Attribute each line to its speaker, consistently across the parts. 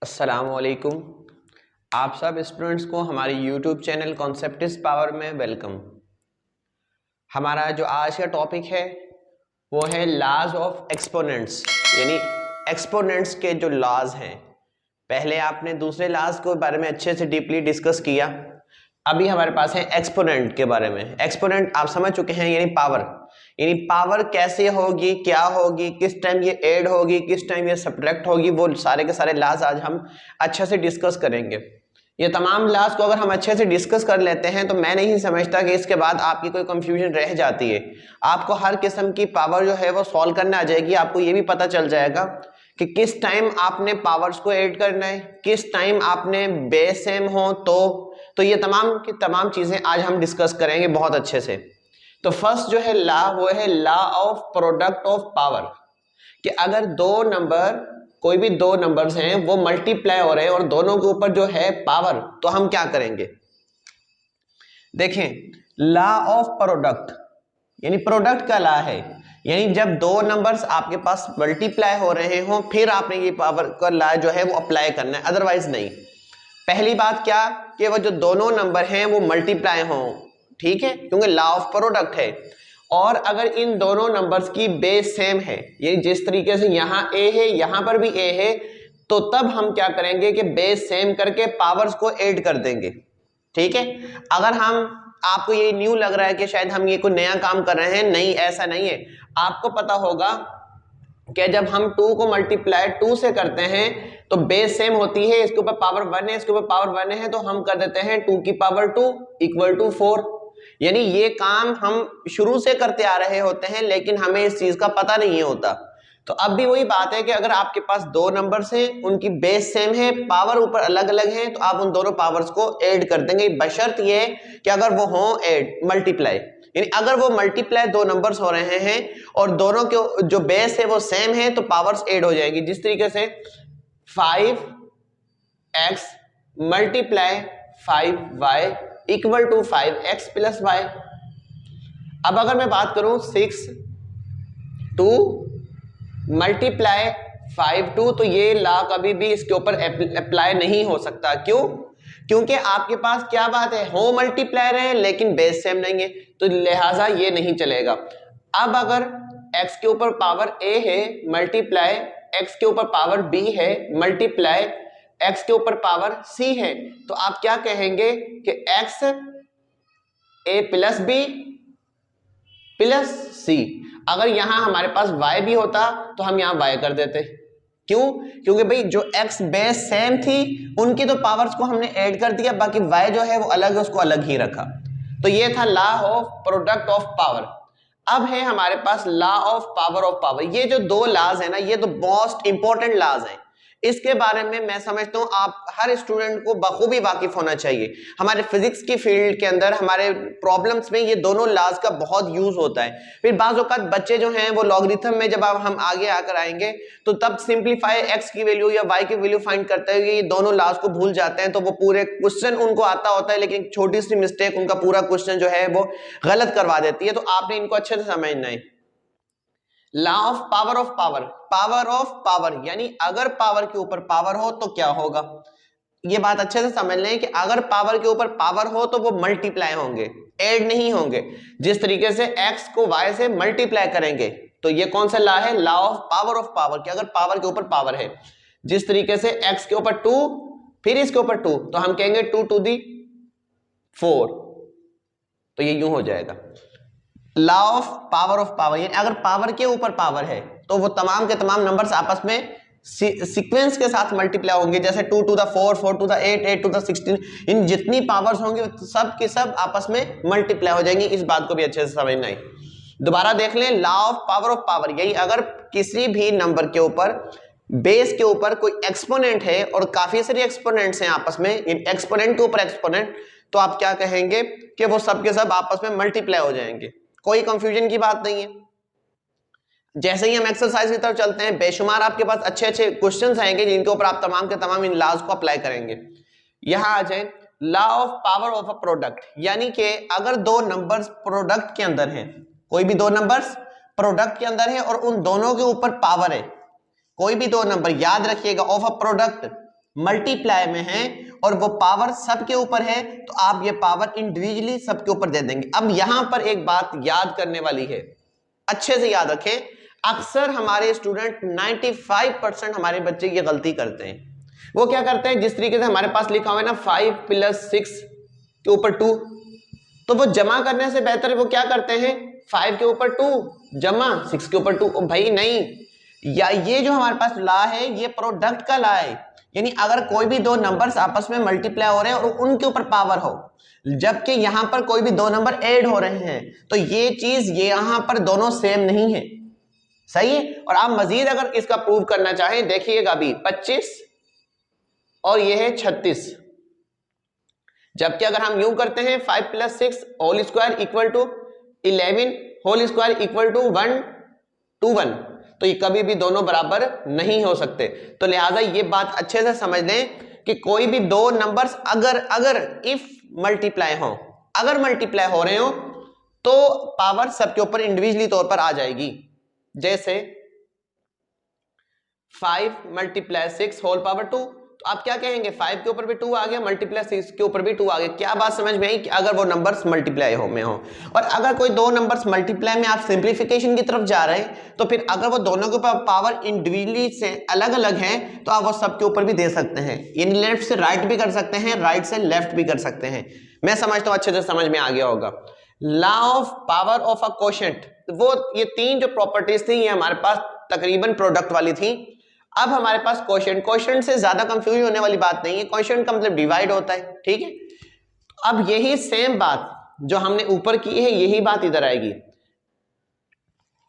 Speaker 1: अस्सलामुअलैकुम। आप सब स्टूडेंट्स को हमारी यूट्यूब चैनल कॉन्सेप्टिस्ट पावर में वेलकम। हमारा जो आज का टॉपिक है वो है लॉज ऑफ एक्सपोनेंट्स, यानी एक्सपोनेंट्स के जो लॉज हैं। पहले आपने दूसरे लॉज के बारे में अच्छे से डीपली डिस्कस किया, अभी हमारे पास है एक्सपोनेंट के बारे में। एक्सपोनेंट आप समझ चुके हैं, यानी पावर कैसे होगी, क्या होगी, किस टाइम ये ऐड होगी, किस टाइम ये सब्ट्रैक्ट होगी, वो सारे के सारे लॉज आज हम अच्छे से डिस्कस करेंगे। ये तमाम लॉज को अगर हम अच्छे से डिस्कस कर लेते हैं तो मैं नहीं समझता कि इसके बाद आपकी कोई कंफ्यूजन रह जाती है। आपको हर किस्म की पावर जो है वो सॉल्व करना आ जाएगी। आपको ये भी पता चल जाएगा कि किस टाइम आपने पावर्स को ऐड करना है, किस टाइम आपने बेस सेम हो तो ये तमाम की तमाम चीजें आज हम डिस्कस करेंगे बहुत अच्छे से। तो फर्स्ट जो है लॉ वो है law of product of power, कि अगर कोई भी दो नंबर्स हैं वो मल्टीप्लाई हो रहे हैं और दोनों के ऊपर जो है पावर, तो हम क्या करेंगे। देखें, लॉ ऑफ प्रोडक्ट यानी प्रोडक्ट का लॉ है, यानी जब दो नंबर्स आपके पास मल्टीप्लाई हो रहे हो फिर आपने ये पावर का लॉ जो है वो अप्लाई करना है, अदरवाइज नहीं। पहली बात क्या कि वो जो दोनों नंबर हैं वो मल्टीप्लाई हो, ठीक है, क्योंकि लॉ ऑफ प्रोडक्ट है। और अगर इन दोनों नंबर्स की बेस सेम है, ये जिस तरीके से यहां ए है यहां पर भी ए है, तो तब हम क्या करेंगे कि बेस सेम करके पावर्स को ऐड कर देंगे, ठीक है। अगर आपको ये न्यू लग रहा है कि शायद हम ये कोई नया काम कर रहे हैं, नहीं, ऐसा नहीं है। आपको पता होगा कि जब हम 2 को मल्टीप्लाई 2 से करते हैं तो बेस सेम होती है, इसके ऊपर पावर 1 है, इसके ऊपर पावर 1 है, तो हम कर देते हैं 2 की पावर 2 इक्वल टू 4। यानी ये काम हम शुरू से करते आ रहे होते हैं लेकिन हमें इस चीज का पता नहीं होता। तो अब भी वही बात है कि अगर आपके पास दो नंबर्स हैं, उनकी बेस सेम है, पावर ऊपर अलग अलग है, तो आप उन दोनों पावर्स को ऐड कर देंगे, बशर्त ये है कि अगर वो हो ऐड मल्टीप्लाई, यानी अगर वो मल्टीप्लाई दो नंबर्स हो रहे हैं और दोनों के जो बेस है वो सेम है तो पावर्स ऐड हो जाएगी। जिस तरीके से 5x multiply 5y equal to 5x plus y. अब अगर मैं बात करूं 6 2 मल्टीप्लाई 5 2, तो ये लॉ कभी भी इसके ऊपर अप्लाई नहीं हो सकता। क्यों? क्योंकि आपके पास क्या बात है, हो मल्टीप्लाई रहे लेकिन बेस सेम नहीं है, तो लिहाजा ये नहीं चलेगा। अब अगर x के ऊपर पावर a है मल्टीप्लाई x के ऊपर पावर b है मल्टीप्लाई x के ऊपर पावर c है, तो आप क्या कहेंगे कि x a plus b plus c। अगर यहां हमारे पास y भी होता तो हम यहां y कर देते। क्यों? क्योंकि भाई जो x बेस सेम थी उनकी तो पावर्स को हमने ऐड कर दिया, बाकी y जो है वो अलग है, उसको अलग ही रखा। तो ये था law of product of power. अब है हमारे पास law of power of power. ये जो दो लॉज है ना, ये तो मोस्ट इंपॉर्टेंट लॉज हैं। इसके बारे में मैं समझता हूं आप हर स्टूडेंट को बखूबी वाकिफ होना चाहिए। हमारे फिजिक्स की फील्ड के अंदर हमारे प्रॉब्लम्स में ये दोनों लॉज का बहुत यूज होता है। फिर बाज़ औक़ात बच्चे जो हैं वो लॉगरिथम में जब हम आगे आकर आएंगे तो तब सिंप्लीफाई एक्स की वैल्यू या वाई की वैल्यू फाइंड करते हुए ये दोनों लॉज को भूल जाते हैं, तो वो पूरे क्वेश्चन उनको आता होता है लेकिन छोटी सी मिस्टेक उनका पूरा क्वेश्चन जो है वो गलत करवा देती है। तो आपने इनको अच्छे से समझना है। Law of power of power, power of power यानी अगर पावर के ऊपर पावर हो तो क्या होगा, ये बात अच्छे से समझ लें कि अगर पावर के ऊपर पावर हो तो वो मल्टीप्लाई होंगे, ऐड नहीं होंगे। जिस तरीके से x को y से मल्टीप्लाई करेंगे तो ये कौन सा लॉ है, लॉ ऑफ पावर कि अगर पावर के ऊपर पावर है, जिस तरीके से x के ऊपर 2 फिर इसके ऊपर 2, तो हम कहेंगे 2 टू दी 4, तो ये यूं हो जाएगा। लॉ ऑफ पावर यानी अगर पावर के ऊपर पावर है तो वो तमाम के तमाम नंबर्स आपस में सीक्वेंस के साथ मल्टीप्लाई होंगे, जैसे 2 to the 4 4 to the 8 8 to the 16, इन जितनी पावर्स होंगे सब के सब आपस में मल्टीप्लाई हो जाएंगी। इस बात को भी अच्छे से समझना है। दोबारा देख लें, लॉ ऑफ पावर यही अगर किसी भी नंबर के ऊपर बेस के ऊपर कोई एक्सपोनेंट है और काफी सारे एक्सपोनेंट्स हैं आपस में, इन एक्सपोनेंट के ऊपर एक्सपोनेंट, तो आप क्या कहेंगे कि वो सब के सब आपस में मल्टीप्लाई हो जाएंगे। कोई कंफ्यूजन की बात नहीं है। जैसे ही हम एक्सरसाइज की तरफ चलते हैं, बेशुमार आपके पास अच्छे अच्छे क्वेश्चंस आएंगे जिनके ऊपर आप तमाम के तमाम इन लॉज को अप्लाई करेंगे। यहां आ जाए, law of power of a product, यानी कि अगर दो नंबर्स प्रोडक्ट के अंदर हैं, कोई भी दो नंबर्स प्रोडक्ट के अंदर है और उन दोनों के ऊपर पावर है, कोई भी दो नंबर याद रखिएगा ऑफ अ प्रोडक्ट, मल्टीप्लाई में है और वो पावर सबके ऊपर है, तो आप ये पावर इंडिविजुअली सबके ऊपर दे देंगे। अब यहां पर एक बात याद करने वाली है, अच्छे से याद रखें, अक्सर हमारे स्टूडेंट 95% हमारे बच्चे ये गलती करते हैं। वो क्या करते हैं, जिस तरीके से हमारे पास लिखा हुआ है ना 5 + 6 के ऊपर 2, तो वो जमा करने से बेहतर वो क्या करते हैं 5 के ऊपर 2 जमा 6 के ऊपर 2। भाई नहीं, या ये जो हमारे पास ला है ये प्रोडक्ट का ला है, यानी अगर कोई भी दो नंबर्स आपस में मल्टीप्लाई हो रहे हैं और उनके ऊपर पावर हो, जबकि यहां पर कोई भी दो नंबर ऐड हो रहे हैं, तो ये चीज ये यहां पर दोनों सेम नहीं है, सही है। और आप मजीद अगर इसका प्रूव करना चाहें, देखिएगा अभी 25 और ये है 36, जबकि अगर हम यूं करते हैं 5 + 6 whole square equal to 11 whole square equal to 121, तो ये कभी भी दोनों बराबर नहीं हो सकते। तो लिहाजा ये बात अच्छे से समझ लें कि कोई भी दो नंबर्स अगर इफ मल्टीप्लाई हो, अगर मल्टीप्लाई हो रहे हो तो पावर सबके ऊपर इंडिविजुअली तौर पर आ जाएगी। जैसे 5 × 6 होल पावर 2, तो आप क्या कहेंगे 5 के ऊपर भी 2 आ गया, मल्टीप्लाई 6 के ऊपर भी 2 आ गया। क्या बात समझ में आई कि अगर वो नंबर्स मल्टीप्लाई में हो, और अगर कोई दो नंबर्स मल्टीप्लाई में आप सिंप्लीफिकेशन की तरफ जा रहे हैं, तो फिर अगर वो दोनों के ऊपर पावर इंडिविजुअली से अलग अलग है, तो आप वो सबके ऊपर भी दे सकते हैं, यानी लेफ्ट से राइट भी कर सकते हैं, राइट से लेफ्ट भी कर सकते हैं। मैं समझता हूं अच्छे से समझ में आ गया होगा। Law of power of a quotient, वो ये तीन जो प्रॉपर्टीज थी ये हमारे पास तकरीबन प्रोडक्ट वाली थी। अब हमारे पास क्वोशिएंट, क्वोशिएंट से ज्यादा कंफ्यूज होने वाली बात नहीं है, क्वोशिएंट का मतलब डिवाइड होता है, ठीक है। अब यही सेम बात जो हमने ऊपर की है, यही बात इधर आएगी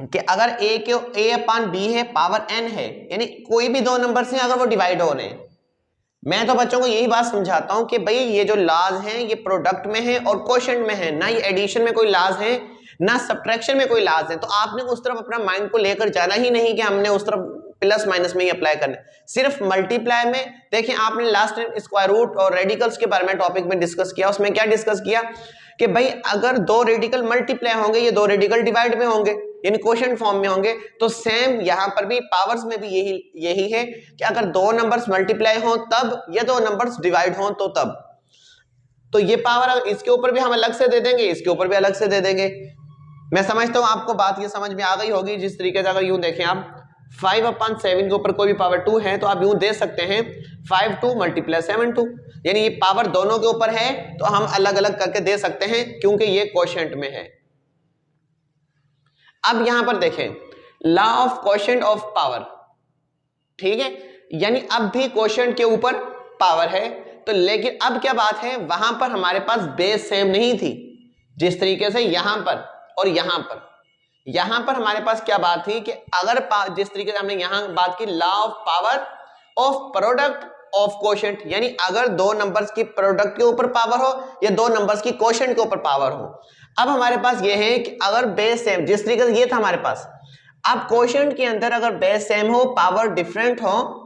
Speaker 1: कि अगर a/b है, पावर n है, यानी कोई भी दो नंबर से अगर वो डिवाइड हो रहे हैं, मैं तो बच्चों को यही बात समझाता हूं कि भाई ये जो लाज हैं ये प्रोडक्ट में है और क्वोशिएंट में है, ना ये एडिशन में कोई लाज है ना सब्ट्रैक्शन में कोई लाज है। तो आपने उस तरफ अपना माइंड को लेकर जाना ही नहीं कि हमने उस तरफ प्लस माइनस में ही अप्लाई करना, सिर्फ मल्टीप्लाई में। देखिए आपने लास्ट टाइम स्क्वायर रूट और रेडिकल्स के बारे में टॉपिक में डिस्कस किया, उसमें क्या डिस्कस किया कि भाई अगर दो रेडिकल मल्टीप्लाई होंगे, ये दो रेडिकल डिवाइड में होंगे, यानी क्वोशिएंट फॉर्म में होंगे, तो सेम यहां पर भी पावर्स में भी यही है कि अगर दो नंबर्स मल्टीप्लाई हो तब, या दो नंबर्स डिवाइड हो तो तब। तो ये पावर इसके ऊपर भी हम अलग से दे देंगे, इसके ऊपर भी अलग से दे देंगे। मैं समझता हूं आपको बात ये समझ में आ गई होगी। जिस तरीके से अगर यूं देखें आप 5/7 के ऊपर कोई भी पावर 2 है, तो आप यूं दे सकते हैं 5/2 × 7/2, यानी ये पावर दोनों के ऊपर है तो हम अलग अलग करके दे सकते हैं क्योंकि ये क्वोशिएंट में है। अब यहां पर देखें law of quotient of power, ठीक है, यानी अब भी क्वोशिएंट के ऊपर पावर है, तो लेकिन अब क्या बात है, वहां पर हमारे पास बेस सेम नहीं थी, जिस तरीके से यहां पर और यहां पर हमारे पास क्या बात थी कि अगर जिस तरीके से हमने यहां बात की law of power of product of quotient, यानी अगर दो नंबर्स की प्रोडक्ट के ऊपर पावर हो या दो नंबर्स की क्वोशिएंट के ऊपर पावर हो। अब हमारे पास ये है कि अगर बेस सेम, जिस तरीके से ये था हमारे पास, अब क्वोशिएंट के अंदर अगर बेस सेम हो, पावर डिफरेंट हो,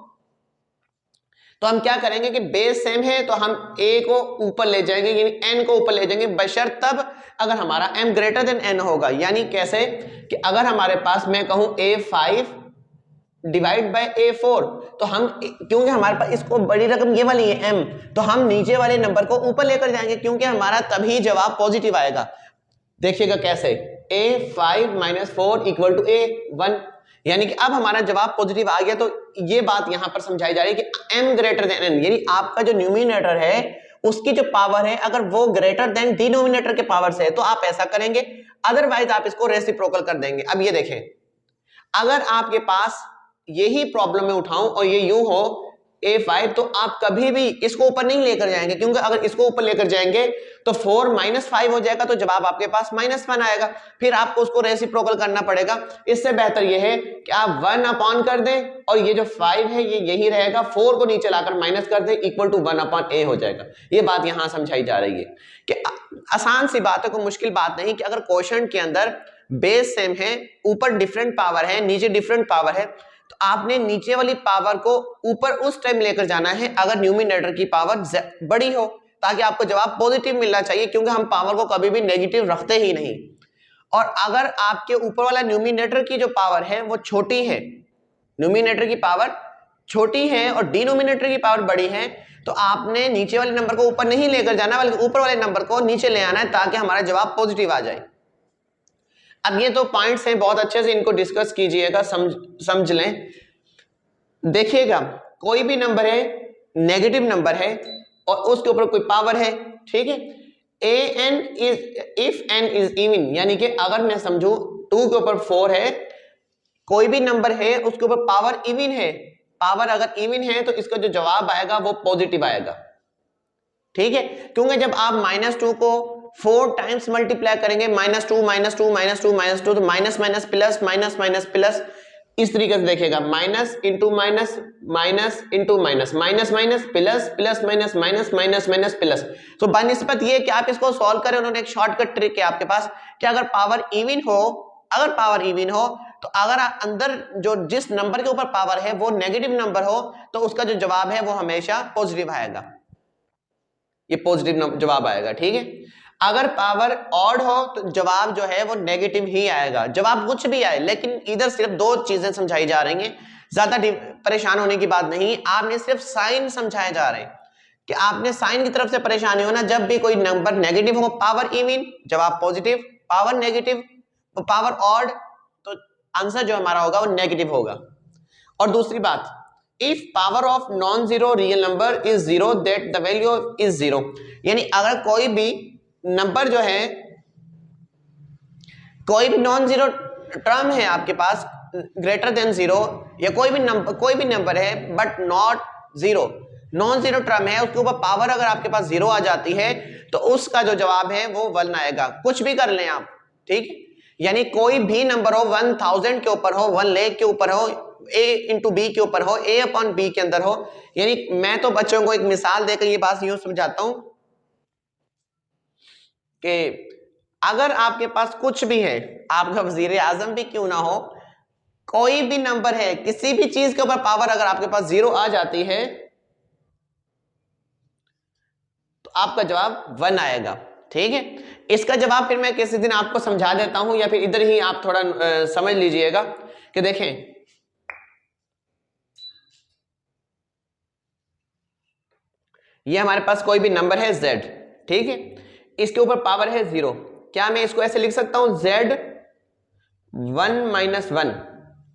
Speaker 1: तो हम क्या करेंगे कि बेस सेम है तो हम a को ऊपर ले जाएंगे, यानी n को ऊपर ले जाएंगे, बशर्त तब अगर हमारा m ग्रेटर देन n होगा। यानी कैसे कि अगर हमारे पास मैं कहूं a5 डिवाइड बाय a4, तो हम क्योंकि हमारे पास इसको बड़ी रकम ये वाली है m, तो हम नीचे वाले नंबर को ऊपर लेकर जाएंगे क्योंकि हमारा तभी जवाब पॉजिटिव आएगा। देखिएगा कैसे, a5 - 4 = a1, यानी कि अब हमारा जवाब पॉजिटिव आ गया। तो ये बात यहां पर समझाई जा रही है कि m ग्रेटर देन n, यानी आपका जो न्यूमिनेटर है उसकी जो पावर है अगर वो ग्रेटर देन डिनोमिनेटर के पावर से है तो आप ऐसा करेंगे, अदरवाइज आप इसको रेसिप्रोकल कर देंगे। अब ये देखें, अगर आपके पास यही प्रॉब्लम में उठाऊं और ये यूं हो a5, तो आप कभी भी इसको ऊपर नहीं लेकर जाएंगे, क्योंकि अगर इसको ऊपर लेकर जाएंगे तो 4 - 5 हो जाएगा, तो जवाब आपके पास -1 आएगा, फिर आपको उसको रेसिप्रोकल करना पड़ेगा। इससे बेहतर ये है कि आप 1 अपॉन कर दें और ये जो 5 है ये यही रहेगा, 4 को नीचे लाकर माइनस कर दें, इक्वल टू 1/a हो जाएगा। ये बात यहां समझाई जा रही है कि आसान सी बात है, कोई मुश्किल बात नहीं कि अगर क्वोशिएंट के अंदर बेस सेम है, ऊपर डिफरेंट पावर है, नीचे डिफरेंट पावर है, तो आपने नीचे वाली पावर को ऊपर उस टाइम लेकर जाना है अगर न्यूमिनेटर की पावर बड़ी हो, ताकि आपको जवाब पॉजिटिव मिलना चाहिए, क्योंकि हम पावर को कभी भी नेगेटिव रखते ही नहीं। और अगर आपके ऊपर वाला न्यूमिनेटर की जो पावर है वो छोटी है, न्यूमिनेटर की पावर छोटी है और डिनोमिनेटर की पावर बड़ी है तो आपने नीचे वाले नंबर को ऊपर नहीं लेकर जाना बल्कि ऊपर वाले नंबर को नीचे ले आना है ताकि हमारा जवाब पॉजिटिव आ जाए। अब ये तो पॉइंट्स हैं, बहुत अच्छे से इनको डिस्कस कीजिएगा, समझ लें। देखिएगा कोई भी नंबर है, नेगेटिव नंबर है और उसके ऊपर कोई पावर है, ठीक है। इफ n इज इवन, यानी कि अगर मैं समझू 2 के ऊपर 4 है, कोई भी नंबर है उसके ऊपर पावर इवन है, पावर अगर इवन है तो इसका जो जवाब आएगा वो पॉजिटिव आएगा, ठीक है। क्योंकि जब आप -2 को 4 टाइम्स मल्टीप्लाई करेंगे, -2 -2 -2 -2 तो minus minus plus minus minus plus, इस तरीके से देखिएगा, minus into minus minus into minus minus minus plus plus minus minus minus minus plus. तो बनिस्बत ये कि आप इसको सॉल्व करें, उन्होंने एक शॉर्टकट ट्रिक है आपके पास कि अगर पावर इवन हो, अगर पावर इवन हो तो अगर अंदर जो जिस नंबर के ऊपर पावर है वो नेगेटिव नंबर हो तो उसका जो जवाब है वो हमेशा पॉजिटिव आएगा, ये पॉजिटिव जवाब आएगा, ठीक है। अगर पावर ऑड हो तो जवाब जो है वो नेगेटिव ही आएगा, जवाब कुछ भी आए, लेकिन इधर सिर्फ 2 चीजें समझाई जा रही हैं, ज्यादा परेशान होने की बात नहीं, आपने सिर्फ साइन समझाए जा रहे हैं कि आपने साइन की तरफ से परेशानी होना। जब भी कोई नंबर नेगेटिव हो, पावर इवन जवाब पॉजिटिव, पावर नेगेटिव तो पावर ऑड तो आंसर जो हमारा होगा वो नेगेटिव होगा। और दूसरी बात, if power of non zero real number is zero that the value is zero, यानी अगर कोई भी नंबर जो है, कोई भी नॉन जीरो टर्म है आपके पास ग्रेटर देन जीरो, या कोई भी नंबर है but not zero, non zero term है, उसके ऊपर पावर अगर आपके पास जीरो आ जाती है तो उसका जो जवाब है वो 1 आएगा, कुछ भी कर लें आप, ठीक। यानी कोई भी नंबर हो, 1000 के ऊपर हो, 1 लाख के ऊपर हो, a इंटू बी के ऊपर हो, a अपॉन बी के अंदर हो, यानी मैं तो बच्चों को एक मिसाल देकर ये बात यूं समझाता हूं कि अगर आपके पास कुछ भी है, आपका वजीर आजम भी क्यों ना हो, कोई भी नंबर है, किसी भी चीज के ऊपर पावर अगर आपके पास 0 आ जाती है तो आपका जवाब 1 आएगा, ठीक है। इसका जवाब फिर मैं किसी दिन आपको समझा देता हूं, या फिर इधर ही आप थोड़ा समझ लीजिएगा कि देखें ये हमारे पास कोई भी नंबर है z, ठीक है, इसके ऊपर पावर है 0, क्या मैं इसको ऐसे लिख सकता हूं z 1 - 1,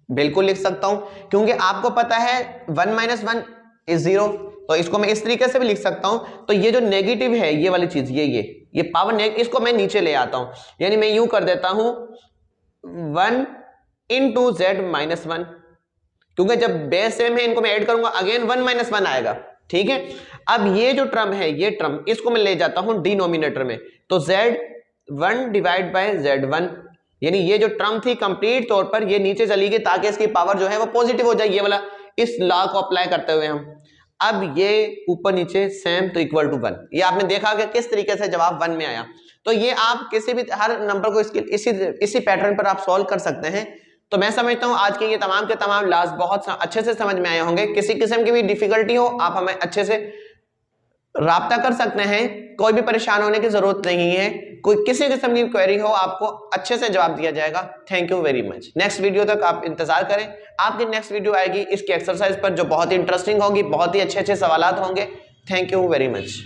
Speaker 1: बिल्कुल लिख सकता हूं, क्योंकि आपको पता है 1 - 1 इज 0, तो इसको मैं इस तरीके से भी लिख सकता हूं। तो ये जो नेगेटिव है, ये वाली चीज, ये पावर इसको मैं नीचे ले आता हूं, यानी मैं यूं कर देता हूं 1 इंटू z -1, क्योंकि जब बेस सेम है इनको मैं ऐड करूंगा अगेन 1 - 1 आएगा, ठीक है। अब ये जो टर्म है, ये टर्म इसको मैं ले जाता हूं डिनोमिनेटर में, तो z1 डिवाइड बाय z1, यानी ये जो टर्म थी कंप्लीट तौर पर ये नीचे चली गई ताकि इसकी पावर जो है वो पॉजिटिव हो जाए, ये वाला, इस लॉ को अप्लाई करते हुए हम अब ये ऊपर नीचे सेम तो इक्वल टू 1, ये आपने देखा कि किस तरीके से जवाब 1 में आया। तो ये आप किसी भी हर नंबर को इसी पैटर्न पर आप सॉल्व कर सकते हैं। तो मैं समझता हूं आज के ये तमाम के तमाम लॉज बहुत अच्छे से समझ में आए होंगे। किसी किस्म की भी डिफिकल्टी हो आप हमें अच्छे से राब्ता कर सकते हैं, कोई भी परेशान होने की जरूरत नहीं है, कोई किसी किस्म की क्वेरी हो आपको अच्छे से जवाब दिया जाएगा। Thank you very much. Next video तक आप इंतजार करें, आपकी नेक्स्ट वीडियो आएगी इसकी एक्सरसाइज पर जो बहुत ही इंटरेस्टिंग होगी, बहुत ही अच्छे अच्छे सवालात होंगे। Thank you very much.